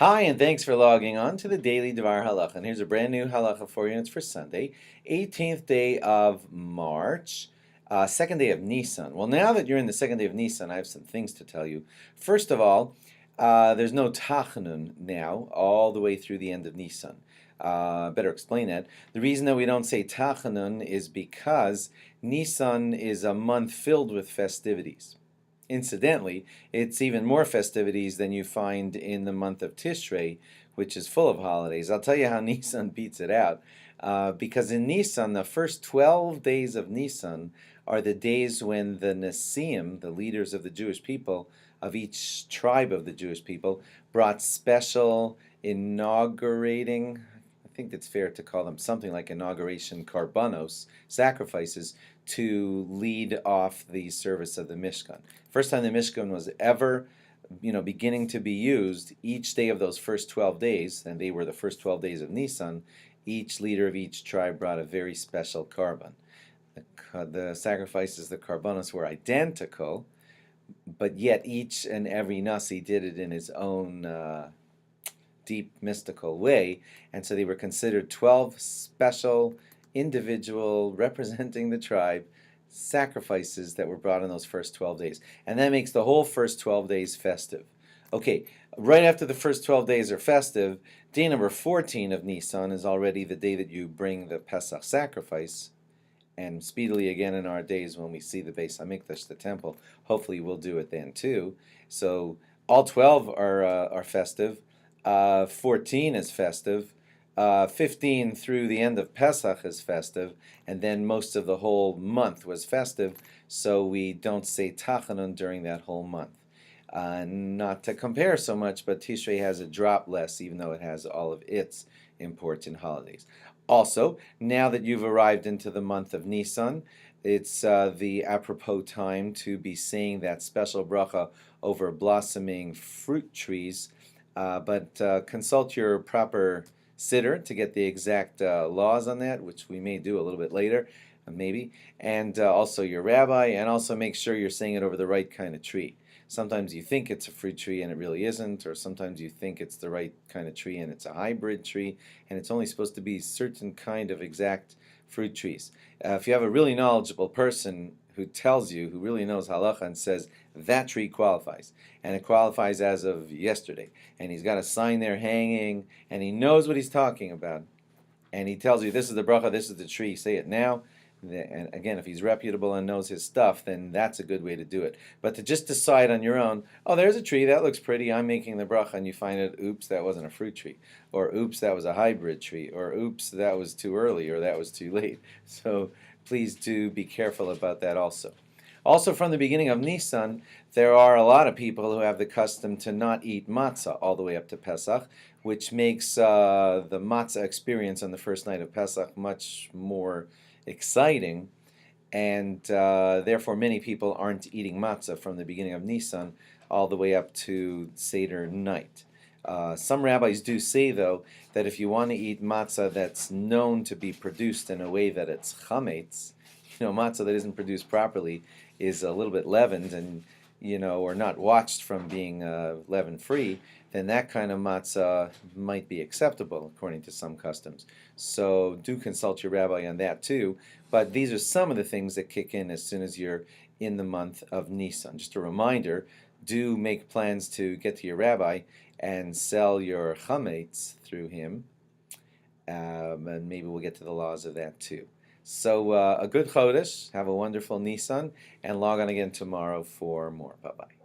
Hi, and thanks for logging on to the Daily DVAR Halacha. And here's a brand new halacha for you. And it's for Sunday, 18th day of March, second day of Nissan. Well, now that you're in the second day of Nissan, I have some things to tell you. First of all, there's no Tachanun now, all the way through the end of Nissan. Better explain that. The reason that we don't say Tachanun is because Nissan is a month filled with festivities. Incidentally, it's even more festivities than you find in the month of Tishrei, which is full of holidays. I'll tell you how Nisan beats it out. Because in Nisan, the first 12 days of Nisan are the days when the Nesiim, the leaders of the Jewish people, of each tribe of the Jewish people, brought special inaugurating, I think it's fair to call them something like inauguration karbanos, sacrifices, to lead off the service of the Mishkan. First time the Mishkan was ever, beginning to be used, each day of those first 12 days, and they were the first 12 days of Nisan, each leader of each tribe brought a very special karban. The sacrifices, the karbanos, were identical, but yet each and every Nasi did it in his own deep mystical way, and so they were considered 12 special individual representing the tribe sacrifices that were brought in those first 12 days. And that makes the whole first 12 days festive. Okay, right after the first 12 days are festive, day number 14 of Nisan is already the day that you bring the Pesach sacrifice, and speedily again in our days when we see the Beis HaMikdash, the temple, hopefully we'll do it then too. So all 12 are festive. 14 is festive. 15 through the end of Pesach is festive, and then most of the whole month was festive, so we don't say Tachanun during that whole month. Not to compare so much, but Tishrei has a drop less, even though it has all of its important holidays. Also, now that you've arrived into the month of Nisan, it's the apropos time to be saying that special bracha over blossoming fruit trees, but consult your proper sitter to get the exact laws on that, which we may do a little bit later, maybe, and also your rabbi, and also make sure you're saying it over the right kind of tree. Sometimes you think it's a fruit tree and it really isn't, or sometimes you think it's the right kind of tree and it's a hybrid tree, and it's only supposed to be certain kind of exact fruit trees. If you have a really knowledgeable person who tells you, who really knows halacha and says that tree qualifies, and it qualifies as of yesterday, and he's got a sign there hanging, and he knows what he's talking about, and he tells you this is the bracha, this is the tree, say it now. And again, if he's reputable and knows his stuff, then that's a good way to do it. But to just decide on your own, oh, there's a tree, that looks pretty, I'm making the bracha, and you find it, oops, that wasn't a fruit tree, or oops, that was a hybrid tree, or oops, that was too early, or that was too late. So please do be careful about that also. Also, from the beginning of Nisan, there are a lot of people who have the custom to not eat matzah all the way up to Pesach, which makes the matzah experience on the first night of Pesach much more exciting, and therefore many people aren't eating matzah from the beginning of Nisan all the way up to Seder night. Some rabbis do say, though, that if you want to eat matzah that's known to be produced in a way that it's chametz, matzah that isn't produced properly is a little bit leavened and, or not watched from being leaven-free, then that kind of matzah might be acceptable according to some customs. So do consult your rabbi on that too. But these are some of the things that kick in as soon as you're in the month of Nisan. Just a reminder, do make plans to get to your rabbi and sell your chametz through him. And maybe we'll get to the laws of that too. So a good Chodesh, have a wonderful Nisan, and log on again tomorrow for more. Bye-bye.